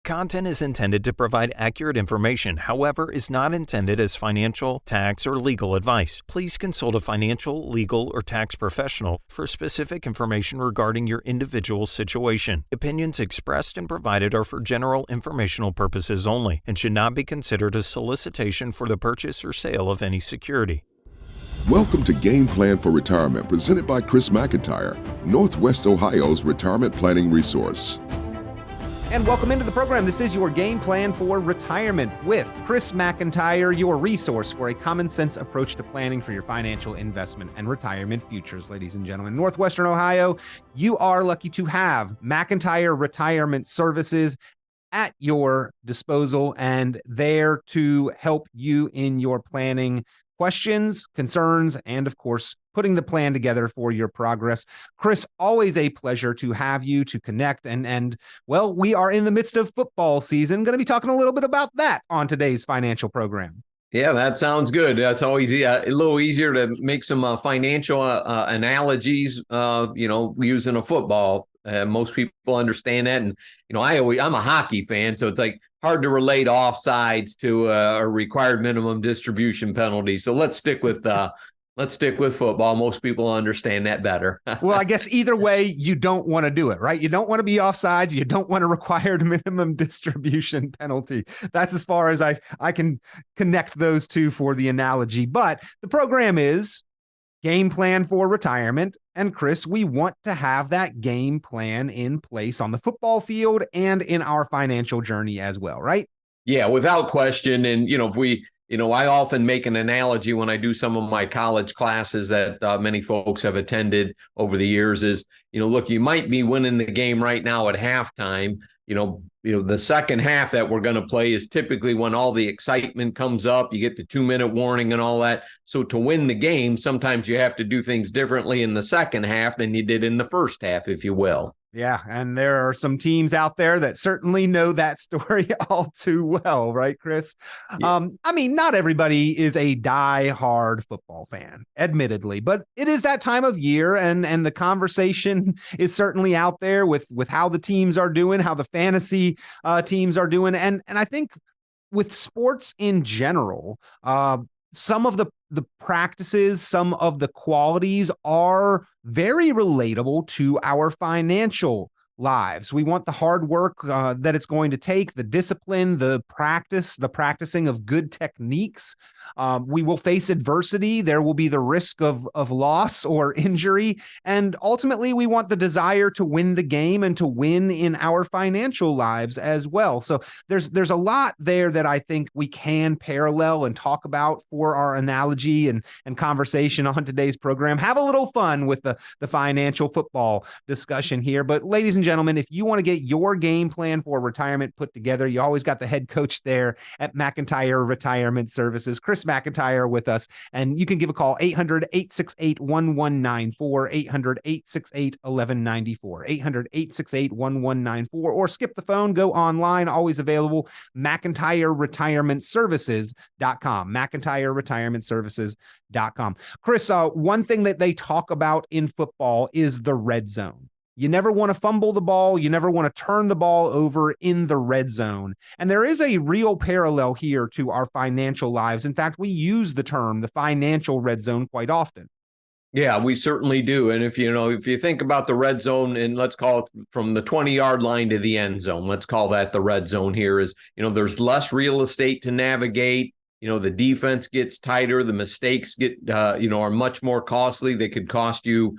Content is intended to provide accurate information, however, is not intended as financial, tax, or legal advice. Please consult a financial, legal, or tax professional for specific information regarding your individual situation. Opinions expressed and provided are for general informational purposes only and should not be considered a solicitation for the purchase or sale of any security. Welcome to Game Plan for Retirement, presented by Chris McIntire, Northwest Ohio's retirement planning resource. And welcome into the program. This is your Game Plan for Retirement with Chris McIntire, your resource for a common sense approach to planning for your financial investment and retirement futures. Ladies and gentlemen, Northwestern Ohio, you are lucky to have McIntire Retirement Services at your disposal and there to help you in your planning questions, concerns, and of course, putting the plan together for your progress. Chris, always a pleasure to have you to connect. And well, we are in the midst of football season. Going to be talking a little bit about that on today's financial program. Yeah, that sounds good. That's always a little easier to make some financial analogies, using a football. Most people understand that. And, I'm a hockey fan, so it's like hard to relate offsides to a required minimum distribution penalty. So let's stick with football. Most people understand that better. Well, I guess either way, you don't want to do it, right? You don't want to be offsides. You don't want a required minimum distribution penalty. That's as far as I can connect those two for the analogy. But the program is Game Plan for Retirement. And Chris, we want to have that game plan in place on the football field and in our financial journey as well, right? Yeah, without question. And, I often make an analogy when I do some of my college classes that many folks have attended over the years is, look, you might be winning the game right now at halftime. The second half that we're going to play is typically when all the excitement comes up. You get the 2-minute warning and all that. So to win the game, sometimes you have to do things differently in the second half than you did in the first half, if you will. Yeah, and there are some teams out there that certainly know that story all too well, right, Chris? Yeah. Not everybody is a die-hard football fan, admittedly, but it is that time of year, and the conversation is certainly out there with how the teams are doing, how the fantasy teams are doing, and I think with sports in general, some of the practices, some of the qualities are very relatable to our financial lives. We want the hard work that it's going to take, the discipline, the practicing of good techniques. We will face adversity. There will be the risk of loss or injury. And ultimately, we want the desire to win the game and to win in our financial lives as well. So there's a lot there that I think we can parallel and talk about for our analogy and conversation on today's program. Have a little fun with the financial football discussion here. But ladies and gentlemen, if you want to get your game plan for retirement put together, you always got the head coach there at McIntire Retirement Services, Chris McIntire, with us. And you can give a call, 800-868-1194, 800-868-1194, 800-868-1194, or skip the phone, go online, always available, McIntyreRetirementServices.com, McIntyreRetirementServices.com. Chris, one thing that they talk about in football is the red zone. You never want to fumble the ball. You never want to turn the ball over in the red zone. And there is a real parallel here to our financial lives. In fact, we use the term the financial red zone quite often. Yeah, we certainly do. And if you think about the red zone, and let's call it from the 20-yard line to the end zone, let's call that the red zone here, is, there's less real estate to navigate. The defense gets tighter. The mistakes are much more costly. They could cost you,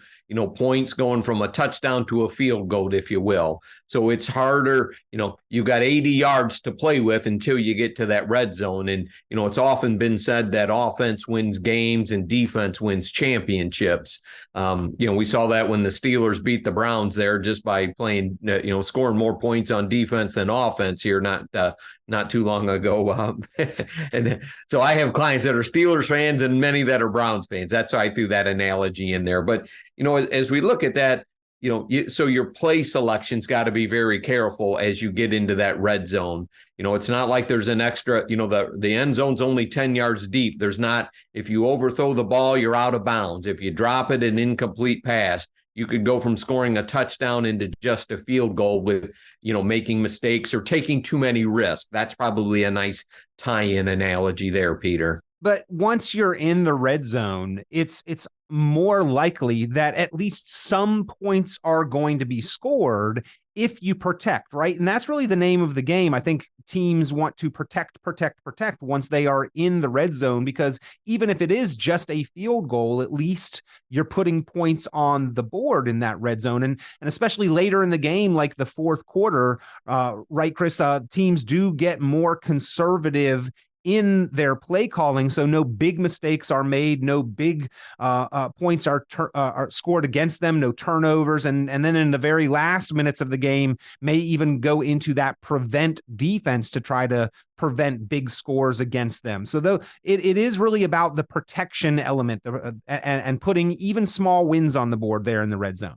points going from a touchdown to a field goal, if you will. So it's harder. You got 80 yards to play with until you get to that red zone. And, it's often been said that offense wins games and defense wins championships. We saw that when the Steelers beat the Browns there just by playing, scoring more points on defense than offense here, not too long ago. And so I have clients that are Steelers fans and many that are Browns fans. That's why I threw that analogy in there. But, as we look at that, so your play selection's got to be very careful as you get into that red zone. It's not like there's an extra, the end zone's only 10 yards deep. There's not, if you overthrow the ball, you're out of bounds. If you drop it, an incomplete pass, you could go from scoring a touchdown into just a field goal with, making mistakes or taking too many risks. That's probably a nice tie-in analogy there, Peter. But once you're in the red zone, it's more likely that at least some points are going to be scored if you protect, right? And that's really the name of the game. I think teams want to protect once they are in the red zone, because even if it is just a field goal, at least you're putting points on the board in that red zone. And especially later in the game, like the fourth quarter, right, Chris, teams do get more conservative in their play calling, so no big mistakes are made, no big points are scored against them, no turnovers, and then in the very last minutes of the game may even go into that prevent defense to try to prevent big scores against them. So though it is really about the protection element and putting even small wins on the board there in the red zone.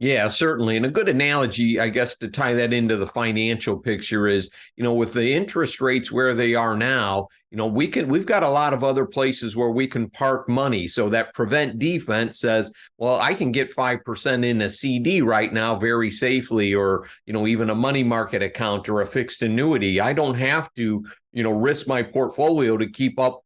Yeah, certainly. And a good analogy, I guess, to tie that into the financial picture is, with the interest rates where they are now, we've got a lot of other places where we can park money. So that prevent defense says, well, I can get 5% in a CD right now very safely, or, even a money market account or a fixed annuity. I don't have to, risk my portfolio to keep up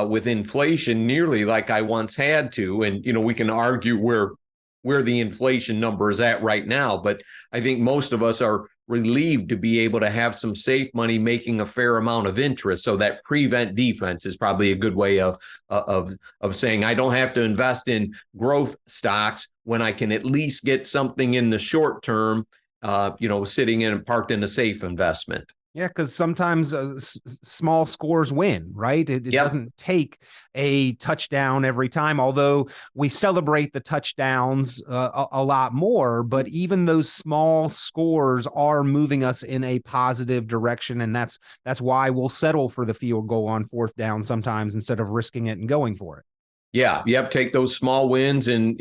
with inflation nearly like I once had to. And, we can argue where the inflation number is at right now. But I think most of us are relieved to be able to have some safe money making a fair amount of interest. So that prevent defense is probably a good way of saying I don't have to invest in growth stocks when I can at least get something in the short term, sitting in and parked in a safe investment. Yeah, because sometimes small scores win, right? It doesn't take a touchdown every time, although we celebrate the touchdowns a lot more. But even those small scores are moving us in a positive direction, and that's why we'll settle for the field goal on fourth down sometimes instead of risking it and going for it. Yeah, yep. Take those small wins and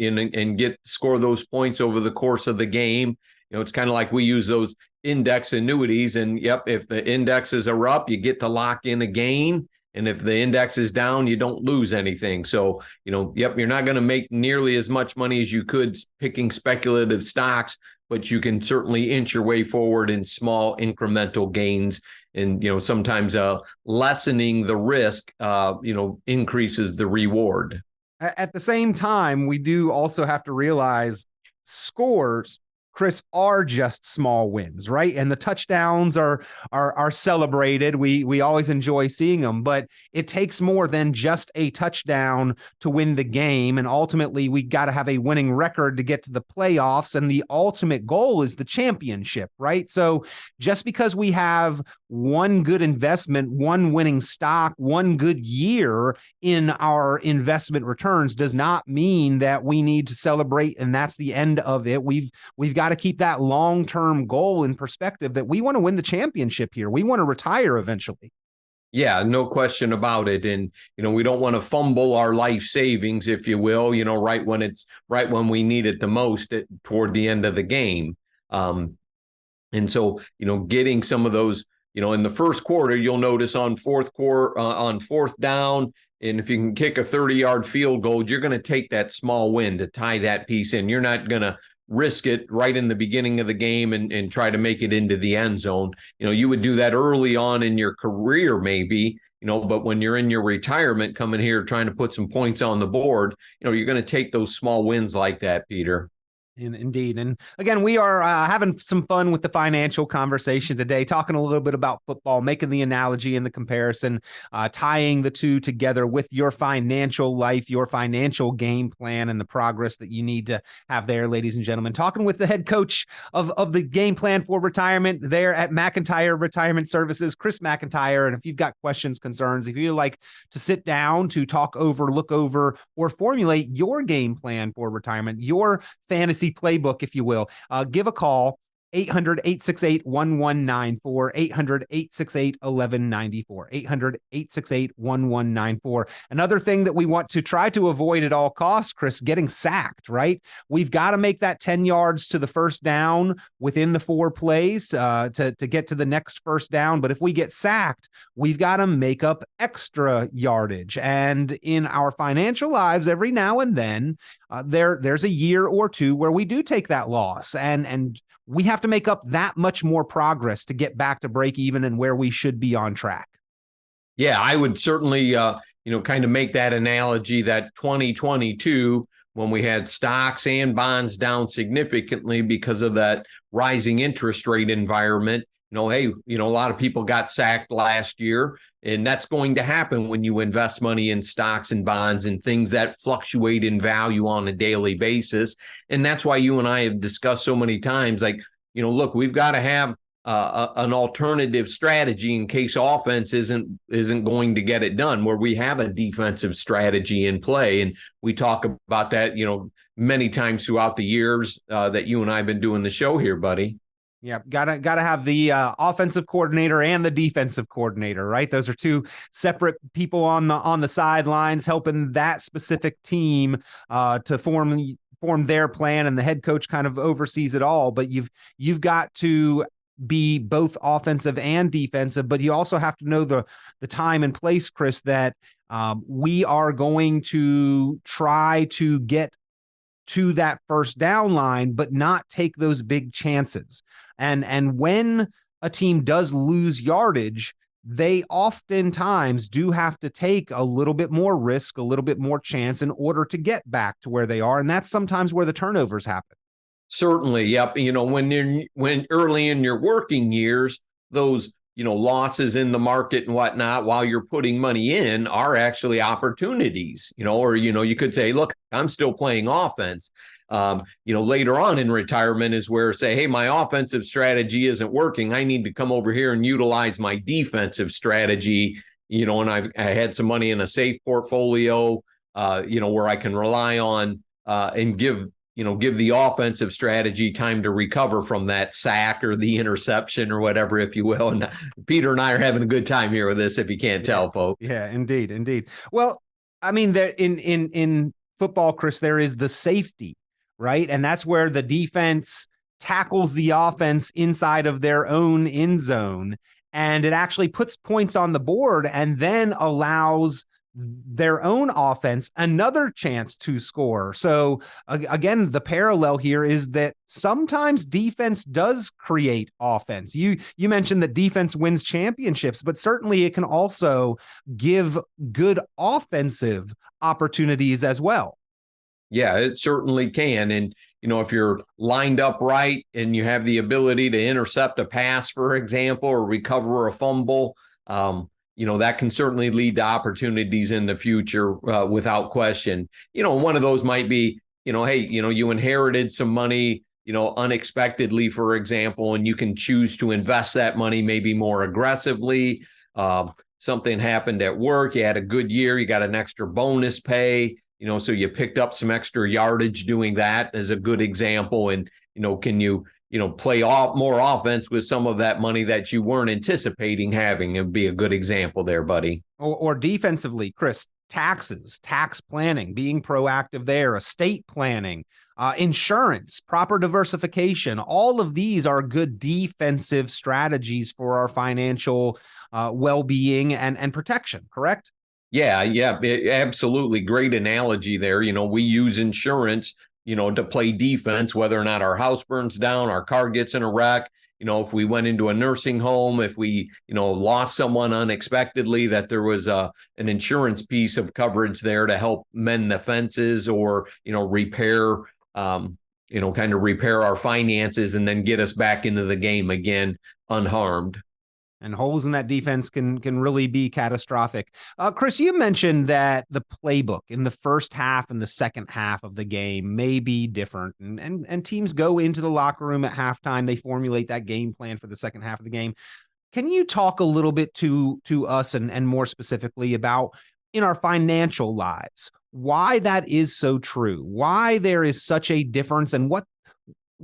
score those points over the course of the game. It's kind of like we use those index annuities, and if the indexes are up, you get to lock in a gain. And if the index is down, you don't lose anything. So, you're not going to make nearly as much money as you could picking speculative stocks, but you can certainly inch your way forward in small incremental gains. And, sometimes lessening the risk, increases the reward. At the same time, we do also have to realize scores, Chris, are just small wins, right? And the touchdowns are celebrated. We always enjoy seeing them, but it takes more than just a touchdown to win the game. And ultimately, we got to have a winning record to get to the playoffs. And the ultimate goal is the championship, right? So just because we have one good investment, one winning stock, one good year in our investment returns does not mean that we need to celebrate and that's the end of it. We've got to keep that long-term goal in perspective that we want to win the championship here. We want to retire eventually. Yeah, no question about it. And, we don't want to fumble our life savings, if you will, right when we need it the most toward the end of the game. And so, getting some of those, in the first quarter, you'll notice on fourth down, and if you can kick a 30-yard field goal, you're going to take that small win to tie that piece in. You're not going to risk it right in the beginning of the game and try to make it into the end zone. You would do that early on in your career, maybe, but when you're in your retirement coming here trying to put some points on the board, you're going to take those small wins like that, Peter. Indeed. And again, we are having some fun with the financial conversation today, talking a little bit about football, making the analogy and the comparison, tying the two together with your financial life, your financial game plan, and the progress that you need to have there, ladies and gentlemen. Talking with the head coach of the game plan for retirement there at McIntire Retirement Services, Chris McIntire. And if you've got questions, concerns, if you'd like to sit down to talk over, look over, or formulate your game plan for retirement, your fantasy playbook, if you will, give a call 800-868-1194, 800-868-1194, 800-868-1194. Another thing that we want to try to avoid at all costs, Chris, getting sacked, right? We've got to make that 10 yards to the first down within the 4 plays to get to the next first down. But if we get sacked, we've got to make up extra yardage. And in our financial lives, every now and then, there's a year or two where we do take that loss, and we have to make up that much more progress to get back to break even and where we should be on track. Yeah, I would certainly, kind of make that analogy that 2022, when we had stocks and bonds down significantly because of that rising interest rate environment. A lot of people got sacked last year, and that's going to happen when you invest money in stocks and bonds and things that fluctuate in value on a daily basis. And that's why you and I have discussed so many times, look, we've got to have an alternative strategy in case offense isn't going to get it done, where we have a defensive strategy in play. And we talk about that, many times throughout the years that you and I have been doing the show here, buddy. Yeah, gotta have the offensive coordinator and the defensive coordinator, right? Those are two separate people on the sidelines helping that specific team to form their plan, and the head coach kind of oversees it all. But you've got to be both offensive and defensive, but you also have to know the time and place, Chris, that we are going to try to get to that first down line, but not take those big chances. And when a team does lose yardage, they oftentimes do have to take a little bit more risk, a little bit more chance in order to get back to where they are. And that's sometimes where the turnovers happen. Certainly. Yep. When early in your working years, those, losses in the market and whatnot, while you're putting money in, are actually opportunities, or, you could say, look, I'm still playing offense. Later on in retirement is where say, hey, my offensive strategy isn't working. I need to come over here and utilize my defensive strategy, and I had some money in a safe portfolio, where I can rely on and give the offensive strategy time to recover from that sack or the interception or whatever, if you will. And Peter and I are having a good time here with this, if you can't tell, folks. Yeah, indeed. Well, I mean, there in football, Chris, there is the safety, right? And that's where the defense tackles the offense inside of their own end zone, and it actually puts points on the board and then allows their own offense another chance to score. So again, the parallel here is that sometimes defense does create offense. You mentioned that defense wins championships, but certainly it can also give good offensive opportunities as well. Yeah, it certainly can. And, if you're lined up right and you have the ability to intercept a pass, for example, or recover a fumble, that can certainly lead to opportunities in the future without question. One of those might be, hey, you inherited some money, unexpectedly, for example, and you can choose to invest that money maybe more aggressively. Something happened at work. You had a good year. You got an extra bonus pay, so you picked up some extra yardage doing that as a good example. And, can you play more offense with some of that money that you weren't anticipating having? It'd be a good example there, buddy. Or defensively, Chris, taxes, tax planning, being proactive there, estate planning, insurance, proper diversification. All of these are good defensive strategies for our financial well-being and protection, correct? Yeah, absolutely. Great analogy there. We use insurance to play defense, whether or not our house burns down, our car gets in a wreck, if we went into a nursing home, if we, lost someone unexpectedly, that there was an insurance piece of coverage there to help mend the fences or, repair, repair our finances and then get us back into the game again unharmed. And holes in that defense can really be catastrophic. Chris, you mentioned that the playbook in the first half and the second half of the game may be different, and teams go into the locker room at halftime. They formulate that game plan for the second half of the game. Can you talk a little bit to us and more specifically about in our financial lives, why that is so true, why there is such a difference, and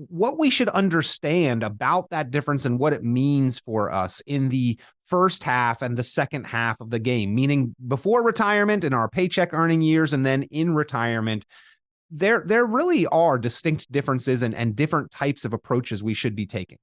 what we should understand about that difference and what it means for us in the first half and the second half of the game, meaning before retirement in our paycheck earning years and then in retirement. There really are distinct differences and different types of approaches we should be taking.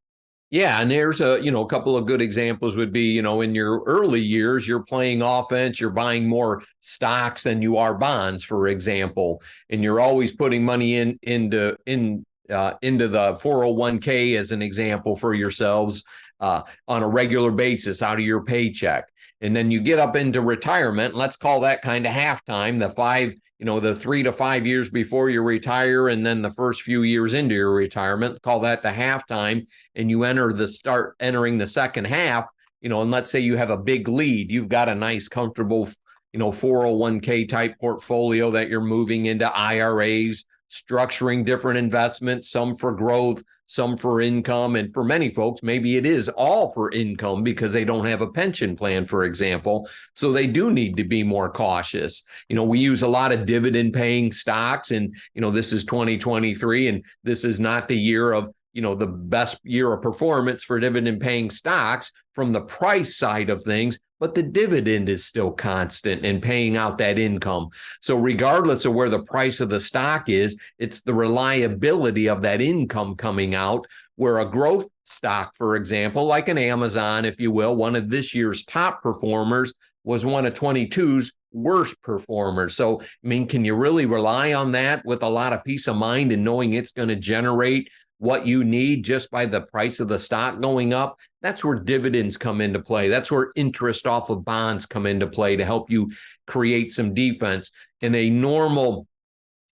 Yeah, and there's a couple of good examples would be, in your early years, you're playing offense, you're buying more stocks than you are bonds, for example, and you're always putting money into the 401k as an example for yourselves on a regular basis out of your paycheck. And then you get up into retirement, let's call that kind of halftime, the 3 to 5 years before you retire, and then the first few years into your retirement, call that the halftime, and you start entering the second half, and let's say you have a big lead. You've got a nice, comfortable, 401k type portfolio that you're moving into IRAs, structuring different investments, some for growth, some for income. And for many folks, maybe it is all for income because they don't have a pension plan, for example. So they do need to be more cautious. We use a lot of dividend paying stocks, and, this is 2023, and this is not the year of, the best year of performance for dividend paying stocks from the price side of things, but the dividend is still constant and paying out that income. So regardless of where the price of the stock is, it's the reliability of that income coming out, where a growth stock, for example, like an Amazon, if you will, one of this year's top performers was one of 22's worst performers. So, can you really rely on that with a lot of peace of mind and knowing it's going to generate what you need just by the price of the stock going up? That's where dividends come into play. That's where interest off of bonds come into play to help you create some defense in a normal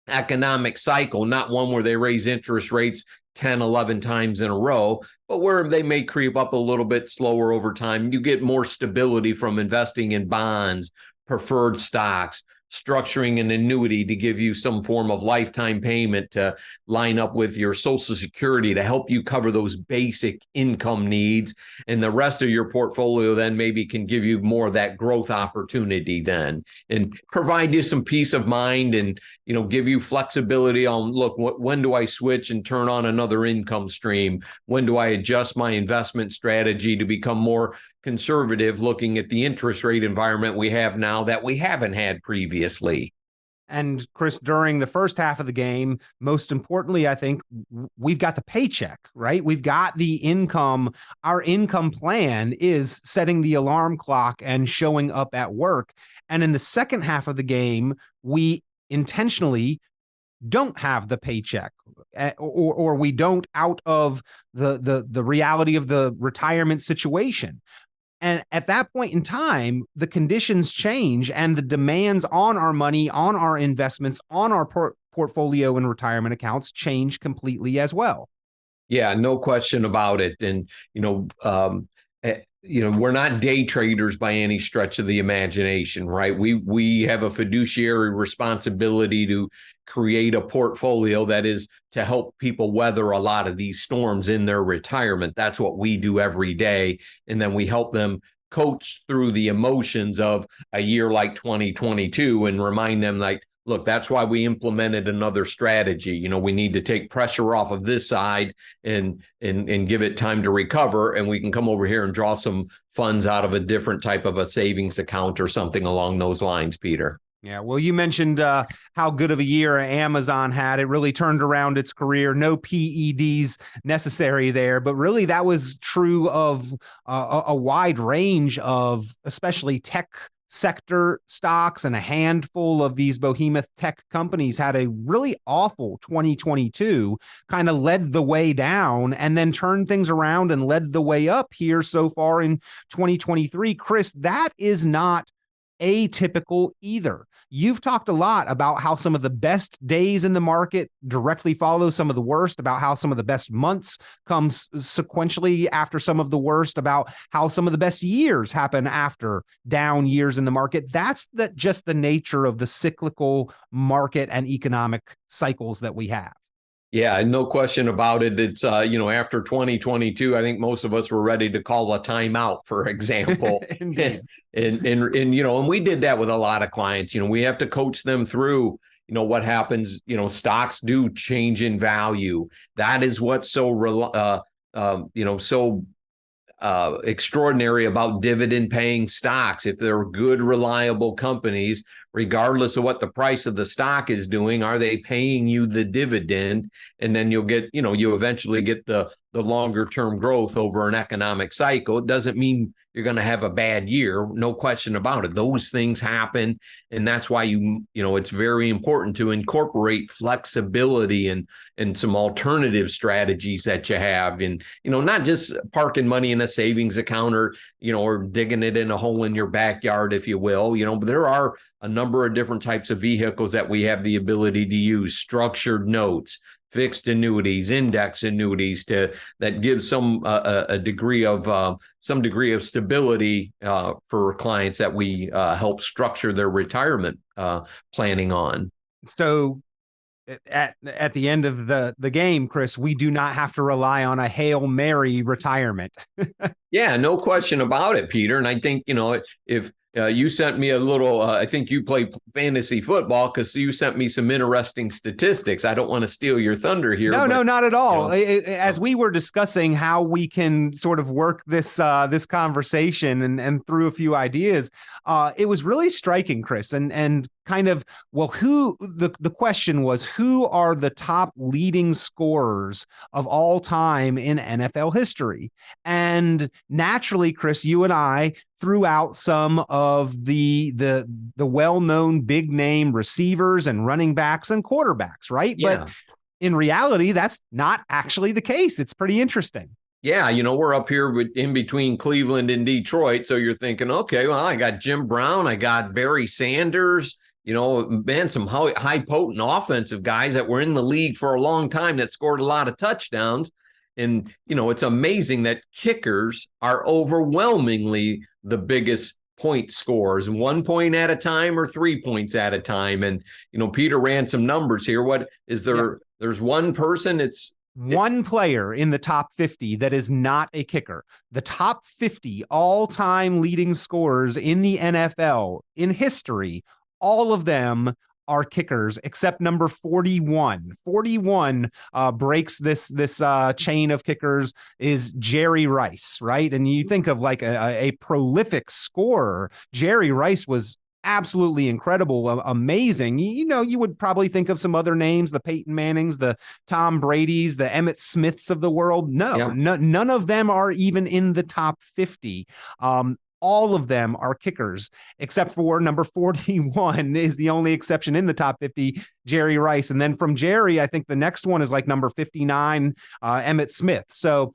economic cycle, not one where they raise interest rates 10, 11 times in a row, but where they may creep up a little bit slower over time. You get more stability from investing in bonds, preferred stocks, structuring an annuity to give you some form of lifetime payment to line up with your Social Security to help you cover those basic income needs. And the rest of your portfolio then maybe can give you more of that growth opportunity then and provide you some peace of mind and, give you flexibility on, look, when do I switch and turn on another income stream? When do I adjust my investment strategy to become more conservative, looking at the interest rate environment we have now that we haven't had previously? And Chris, during the first half of the game, most importantly, I think we've got the paycheck, right? We've got the income. Our income plan is setting the alarm clock and showing up at work. And in the second half of the game, we intentionally don't have the paycheck, or we don't out of the reality of the retirement situation. And at that point in time, the conditions change and the demands on our money, on our investments, on our portfolio and retirement accounts change completely as well. Yeah, no question about it. And, we're not day traders by any stretch of the imagination, right? We have a fiduciary responsibility to create a portfolio that is to help people weather a lot of these storms in their retirement. That's what we do every day. And then we help them coach through the emotions of a year like 2022 and remind them, like, look, that's why we implemented another strategy. We need to take pressure off of this side and give it time to recover. And we can come over here and draw some funds out of a different type of a savings account or something along those lines, Peter. Yeah, well, you mentioned how good of a year Amazon had. It really turned around its career. No PEDs necessary there, but really that was true of a wide range of especially tech sector stocks, and a handful of these behemoth tech companies had a really awful 2022, kind of led the way down and then turned things around and led the way up here so far in 2023. Chris, that is not atypical either. You've talked a lot about how some of the best days in the market directly follow some of the worst, about how some of the best months comes sequentially after some of the worst, about how some of the best years happen after down years in the market. That's just the nature of the cyclical market and economic cycles that we have. Yeah, no question about it. It's, after 2022, I think most of us were ready to call a timeout, for example. Indeed. And we did that with a lot of clients. We have to coach them through, what happens, stocks do change in value. That is what's so, so extraordinary about dividend paying stocks. If they're good, reliable companies, regardless of what the price of the stock is doing, are they paying you the dividend? And then you'll get, you eventually get the longer term growth over an economic cycle. It doesn't mean you're going to have a bad year. No question about it. Those things happen. And that's why it's very important to incorporate flexibility and some alternative strategies that you have. And, not just parking money in a savings account or digging it in a hole in your backyard, if you will, but there are a number of different types of vehicles that we have the ability to use: structured notes, fixed annuities, index annuities, that give some degree of stability for clients that we help structure their retirement planning on. So at the end of the game, Chris, we do not have to rely on a Hail Mary retirement. Yeah, no question about it, Peter. And I think, if you sent me a little, I think you play fantasy football, because you sent me some interesting statistics. I don't want to steal your thunder here. No, not at all. As we were discussing how we can sort of work this conversation and through a few ideas, it was really striking, Chris, and kind of, well, the question was, who are the top leading scorers of all time in NFL history? And naturally, Chris, you and I threw out some of the well-known big name receivers and running backs and quarterbacks, right? Yeah. But in reality, that's not actually the case. It's pretty interesting. Yeah, we're up here in between Cleveland and Detroit. So you're thinking, okay, well, I got Jim Brown, I got Barry Sanders, some high potent offensive guys that were in the league for a long time that scored a lot of touchdowns. And, it's amazing that kickers are overwhelmingly the biggest point scorers, 1 point at a time or 3 points at a time. And, Peter ran some numbers here. What is there? Yeah. There's one person. It's one player in the top 50 that is not a kicker. The top 50 all-time leading scorers in the NFL in history, all of them are kickers except number 41. 41 breaks this chain of kickers, is Jerry Rice, right? And you think of like a prolific scorer. Jerry Rice was absolutely incredible, amazing. You would probably think of some other names, the Peyton Mannings, the Tom Bradys, the Emmitt Smiths of the world. None of them are even in the top 50. All of them are kickers, except for number 41 is the only exception in the top 50, Jerry Rice. And then from Jerry, I think the next one is like number 59, Emmitt Smith. So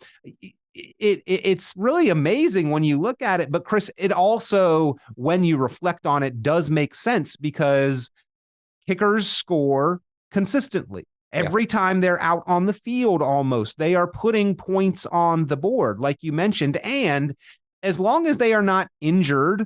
it's really amazing when you look at it. But Chris, it also, when you reflect on it, does make sense, because kickers score consistently. Every time they're out on the field, almost, they are putting points on the board, like you mentioned. And as long as they are not injured,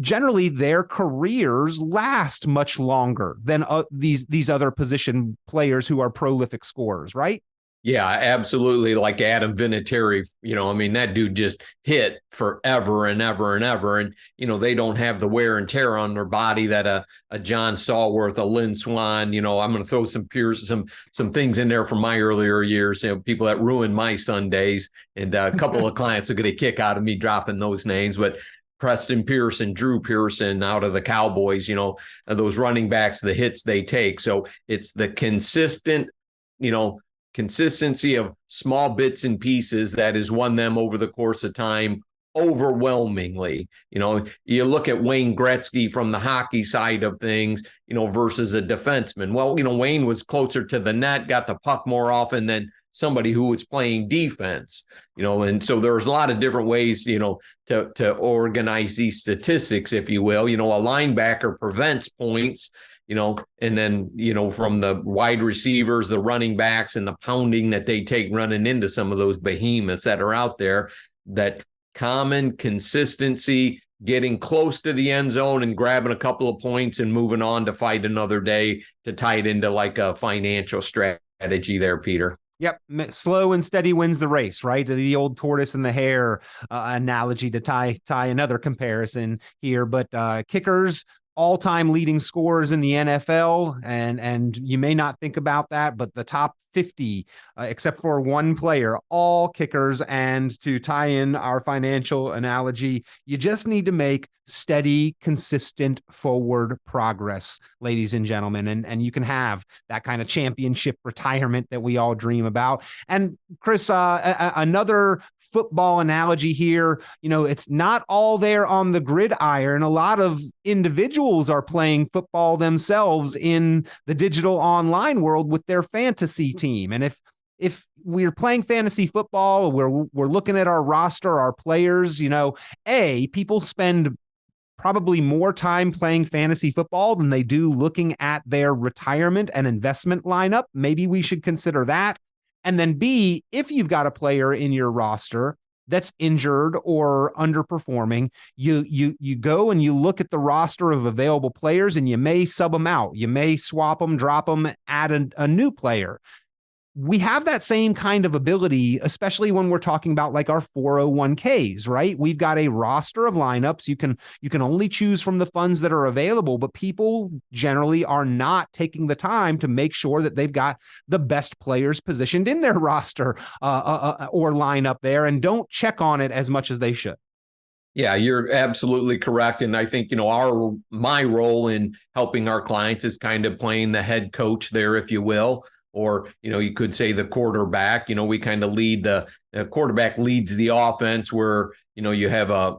generally their careers last much longer than these other position players who are prolific scorers, right? Yeah, absolutely. Like Adam Vinatieri, that dude just hit forever and ever and ever. And, they don't have the wear and tear on their body that a John Stallworth, a Lynn Swann, I'm going to throw some things in there from my earlier years, people that ruined my Sundays. And a couple of clients are going to kick out of me dropping those names. But Preston Pearson, Drew Pearson out of the Cowboys, those running backs, the hits they take. So it's the consistent, consistency of small bits and pieces that has won them over the course of time overwhelmingly. You look at Wayne Gretzky from the hockey side of things, versus a defenseman. Well, Wayne was closer to the net, got the puck more often than somebody who was playing defense, and so there's a lot of different ways, to organize these statistics, if you will. A linebacker prevents points, and then, from the wide receivers, the running backs, and the pounding that they take running into some of those behemoths that are out there, that common consistency, getting close to the end zone and grabbing a couple of points and moving on to fight another day, to tie it into like a financial strategy there, Peter. Yep. Slow and steady wins the race, right? The old tortoise and the hare analogy, to tie another comparison here. But kickers all-time leading scorers in the NFL, and you may not think about that, but the top 50, except for one player, all kickers. And to tie in our financial analogy, you just need to make steady, consistent forward progress, ladies and gentlemen, and you can have that kind of championship retirement that we all dream about. And Chris, another football analogy here, it's not all there on the gridiron. A lot of individuals are playing football themselves in the digital online world with their fantasy team. And if we're playing fantasy football, we're looking at our roster, our players, people spend probably more time playing fantasy football than they do looking at their retirement and investment lineup. Maybe we should consider that. And then B, if you've got a player in your roster that's injured or underperforming, you go and you look at the roster of available players and you may sub them out. You may swap them, drop them, add a new player. We have that same kind of ability, especially when we're talking about like our 401ks, right? We've got a roster of lineups. You can only choose from the funds that are available, but people generally are not taking the time to make sure that they've got the best players positioned in their roster or lineup there, and don't check on it as much as they should. Yeah, you're absolutely correct. And I think, my role in helping our clients is kind of playing the head coach there, if you will. Or, you could say the quarterback. We kind of lead the quarterback leads the offense, where, you have a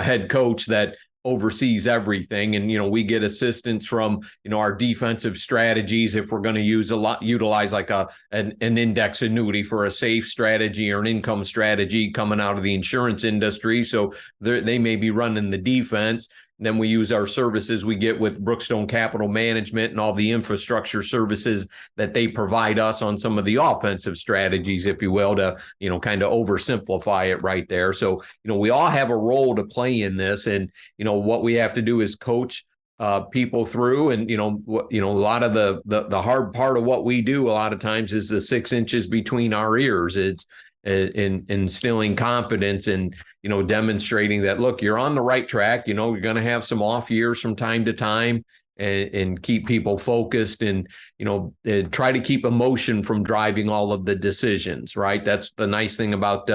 head coach that oversees everything. And, we get assistance from, our defensive strategies. If we're going to utilize like an index annuity for a safe strategy or an income strategy coming out of the insurance industry. So they may be running the defense. And then we use our services we get with Brookstone Capital Management and all the infrastructure services that they provide us on some of the offensive strategies, if you will, to, kind of oversimplify it right there. So, we all have a role to play in this. And, what we have to do is coach people through. And, a lot of the hard part of what we do a lot of times is the 6 inches between our ears. It's in instilling confidence and, demonstrating that, look, you're on the right track. You're going to have some off years from time to time, and keep people focused and, try to keep emotion from driving all of the decisions, right? That's the nice thing about,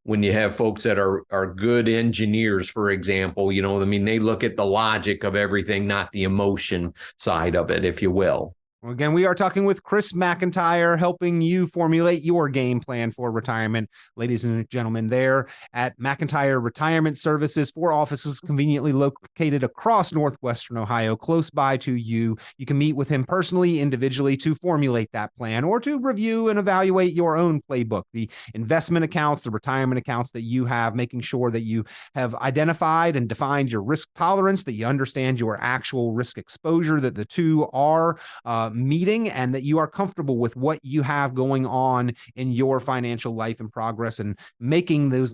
when you have folks that are good engineers, for example, they look at the logic of everything, not the emotion side of it, if you will. Well, again, we are talking with Chris McIntire, helping you formulate your game plan for retirement. Ladies and gentlemen, there at McIntire Retirement Services, 4 offices conveniently located across Northwestern Ohio, close by to you. You can meet with him personally, individually, to formulate that plan or to review and evaluate your own playbook, the investment accounts, the retirement accounts that you have, making sure that you have identified and defined your risk tolerance, that you understand your actual risk exposure, that the two are meeting, and that you are comfortable with what you have going on in your financial life and progress, and making those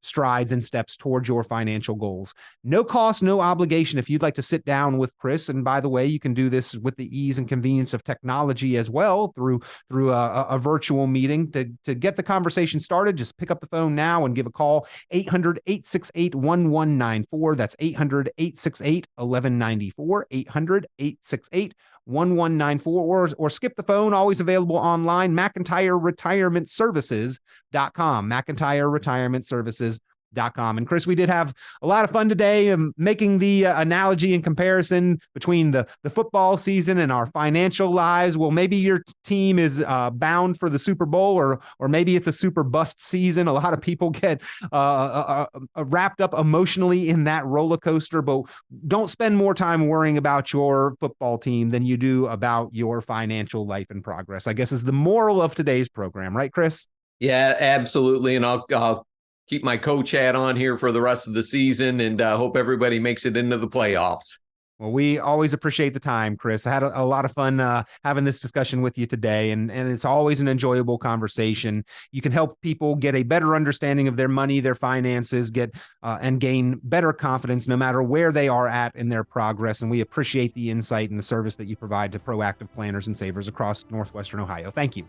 strides and steps towards your financial goals. No cost, no obligation if you'd like to sit down with Chris. And by the way, you can do this with the ease and convenience of technology as well through a virtual meeting. To get the conversation started, just pick up the phone now and give a call, 800-868-1194. That's 800-868-1194, 800-868-1194, or skip the phone, always available online, McIntireRetirementServices.com, McIntireRetirementServices.com. And Chris, we did have a lot of fun today making the analogy and comparison between the football season and our financial lives. Well, maybe your team is bound for the Super Bowl, or maybe it's a super bust season. A lot of people get wrapped up emotionally in that roller coaster, but don't spend more time worrying about your football team than you do about your financial life and progress, I guess, is the moral of today's program. Right, Chris? Yeah, absolutely. And I'll keep my coach hat on here for the rest of the season, and hope everybody makes it into the playoffs. Well, we always appreciate the time, Chris. I had a lot of fun having this discussion with you today, and it's always an enjoyable conversation. You can help people get a better understanding of their money, their finances, and gain better confidence no matter where they are at in their progress. And we appreciate the insight and the service that you provide to proactive planners and savers across Northwestern Ohio. Thank you.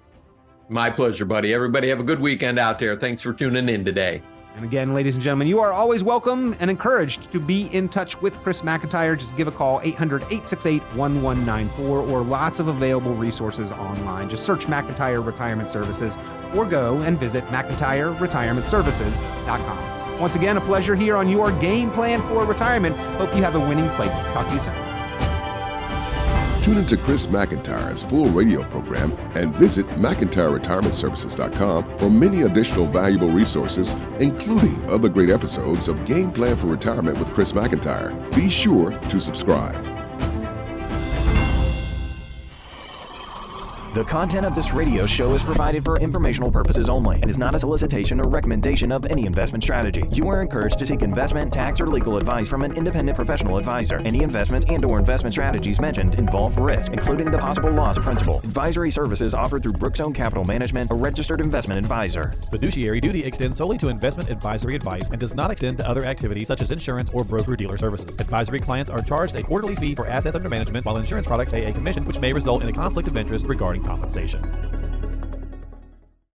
My pleasure, buddy. Everybody have a good weekend out there. Thanks for tuning in today. And again, ladies and gentlemen, you are always welcome and encouraged to be in touch with Chris McIntire. Just give a call, 800-868-1194, or lots of available resources online. Just search McIntire Retirement Services or go and visit McIntyreRetirementServices.com. Once again, a pleasure here on your Game Plan for Retirement. Hope you have a winning playbook. Talk to you soon. Tune into Chris McIntyre's full radio program and visit McIntyreRetirementServices.com for many additional valuable resources, including other great episodes of Game Plan for Retirement with Chris McIntyre. Be sure to subscribe. The content of this radio show is provided for informational purposes only and is not a solicitation or recommendation of any investment strategy. You are encouraged to seek investment, tax, or legal advice from an independent professional advisor. Any investments and/or investment strategies mentioned involve risk, including the possible loss of principal. Advisory services offered through Brookstone Capital Management, a registered investment advisor. Fiduciary duty extends solely to investment advisory advice and does not extend to other activities such as insurance or broker-dealer services. Advisory clients are charged a quarterly fee for assets under management, while insurance products pay a commission, which may result in a conflict of interest regarding compensation.